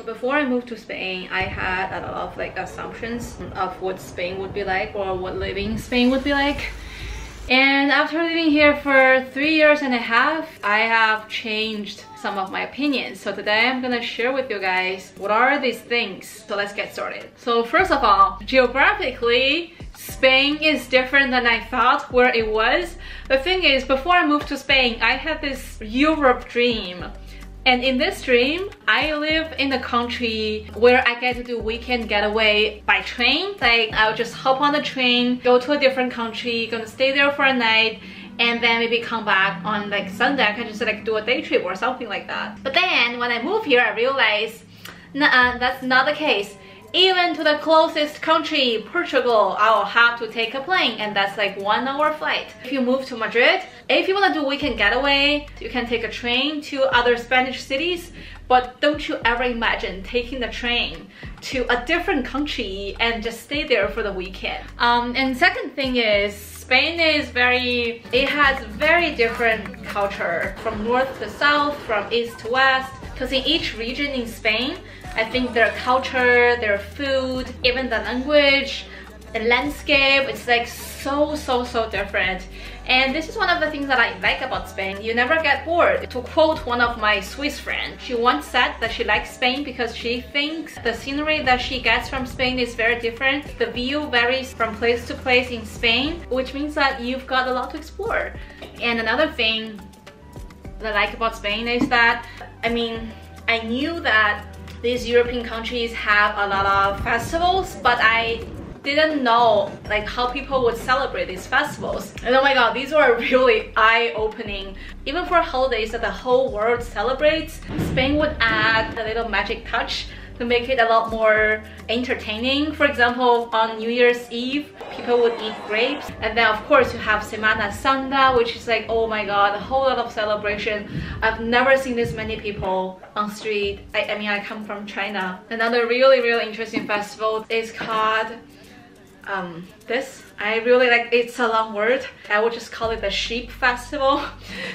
before I moved to Spain, I had a lot of like assumptions of what Spain would be like or what living in Spain would be like. And after living here for 3 years and a half, I have changed some of my opinions. So today I'm gonna share with you guys what are these things. So let's get started. So first of all, geographically, Spain is different than I thought where it was. The thing is, before I moved to Spain, I had this Europe dream. And in this dream, I live in a country where I get to do weekend getaway by train. Like, I'll just hop on the train, go to a different country, gonna stay there for a night, and then maybe come back on like Sunday. I can just like do a day trip or something like that. But then when I moved here, I realized, nah, that's not the case. Even to the closest country, Portugal, I'll have to take a plane, and that's like 1 hour flight. If you move to Madrid, if you want to do weekend getaway, you can take a train to other Spanish cities, but don't you ever imagine taking the train to a different country and just stay there for the weekend. And second thing is, Spain is it has very different culture from north to south, from east to west, because in each region in Spain, I think their culture, their food, even the language, the landscape, it's like so different. And this is one of the things that I like about Spain. You never get bored. To quote one of my Swiss friends, she once said that she likes Spain because she thinks the scenery that she gets from Spain is very different. The view varies from place to place in Spain, which means that you've got a lot to explore. And another thing that I like about Spain is that, I mean, I knew that these European countries have a lot of festivals, but I didn't know like how people would celebrate these festivals. And oh my god, these were really eye-opening. Even for holidays that the whole world celebrates, Spain would add a little magic touch to make it a lot more entertaining. For example, on New Year's Eve, people would eat grapes, and then of course you have Semana Santa, which is like, oh my god, a whole lot of celebration. I've never seen this many people on street. I mean, I come from China. Another really interesting festival is called this. I really like, it's a long word. I would just call it the sheep festival.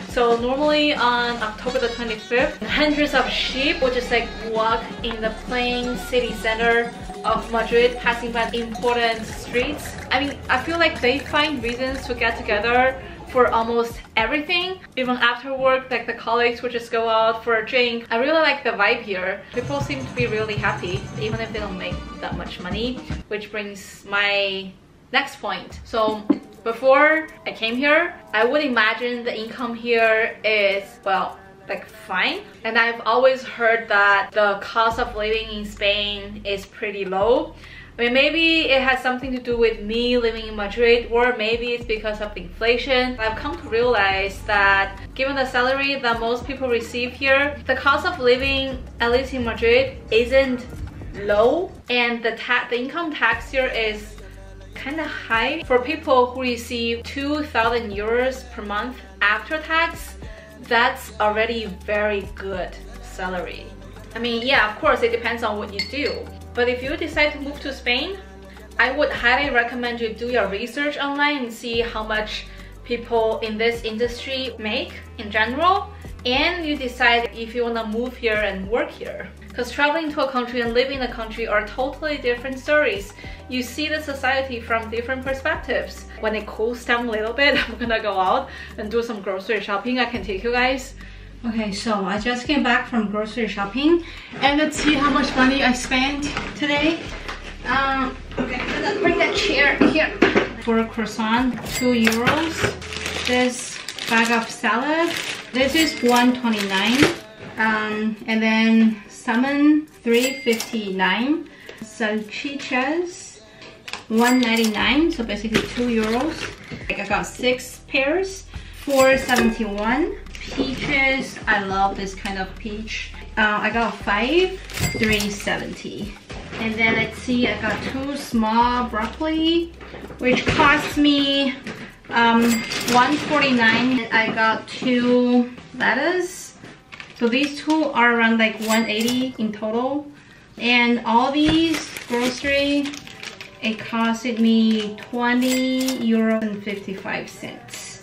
So normally on October the 25th, hundreds of sheep would just like walk in the plain city center of Madrid, passing by important streets. I mean, I feel like they find reasons to get together for almost everything. Even after work, like the colleagues would just go out for a drink. I really like the vibe here. People seem to be really happy, even if they don't make that much money, which brings my next point. So before I came here, I would imagine the income here is, well, like fine. And I've always heard that the cost of living in Spain is pretty low. I mean, maybe it has something to do with me living in Madrid, or maybe it's because of inflation. I've come to realize that given the salary that most people receive here, the cost of living, at least in Madrid, isn't low, and the income tax here is kind of high. For people who receive 2,000 euros per month after tax, that's already very good salary. I mean, yeah, of course, it depends on what you do. But if you decide to move to Spain, I would highly recommend you do your research online and see how much people in this industry make in general, and you decide if you want to move here and work here. Because traveling to a country and living in a country are totally different stories. You see the society from different perspectives. When it cools down a little bit, I'm gonna go out and do some grocery shopping. I can take you guys. Okay, so I just came back from grocery shopping, and let's see how much money I spent today. Okay, I'm gonna bring that chair here. For a croissant, 2 euros. This bag of salad, this is 1.29. And then salmon, 3.59. Salchichas, 1.99. So basically 2 euros. Like I got 6 pairs, 4.71. Peaches, I love this kind of peach. I got 5, 3.70. And then let's see, I got 2 small broccoli, which cost me 1.49. And I got 2 lettuce. So these two are around like 1.80 in total. And all these grocery, it costed me 20 euros and 55 cents.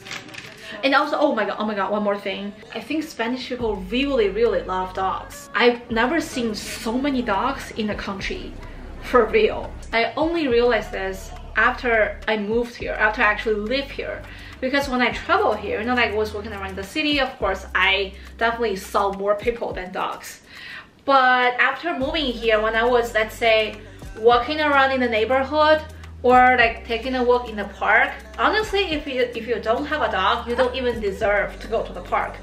And also, oh my god, one more thing. I think Spanish people really love dogs. I've never seen so many dogs in the country, for real. I only realized this after I moved here, after I actually live here. Because when I travel here, you know, like I was walking around the city, of course, I definitely saw more people than dogs. But after moving here, when I was, let's say, walking around in the neighborhood or like taking a walk in the park, honestly, if you don't have a dog, you don't even deserve to go to the park.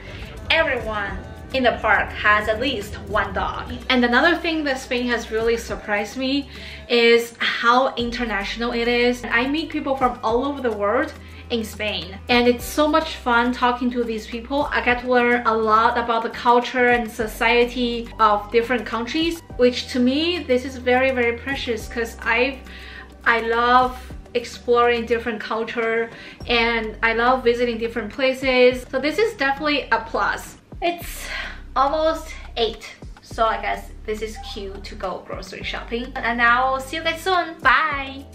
Everyone in the park has at least one dog. And another thing that Spain has really surprised me is how international it is. I meet people from all over the world in Spain, and it's so much fun talking to these people. I get to learn a lot about the culture and society of different countries, which to me this is very precious, because I love exploring different culture and I love visiting different places. So this is definitely a plus. It's almost 8, so I guess this is cute to go grocery shopping. And I'll see you guys soon. Bye!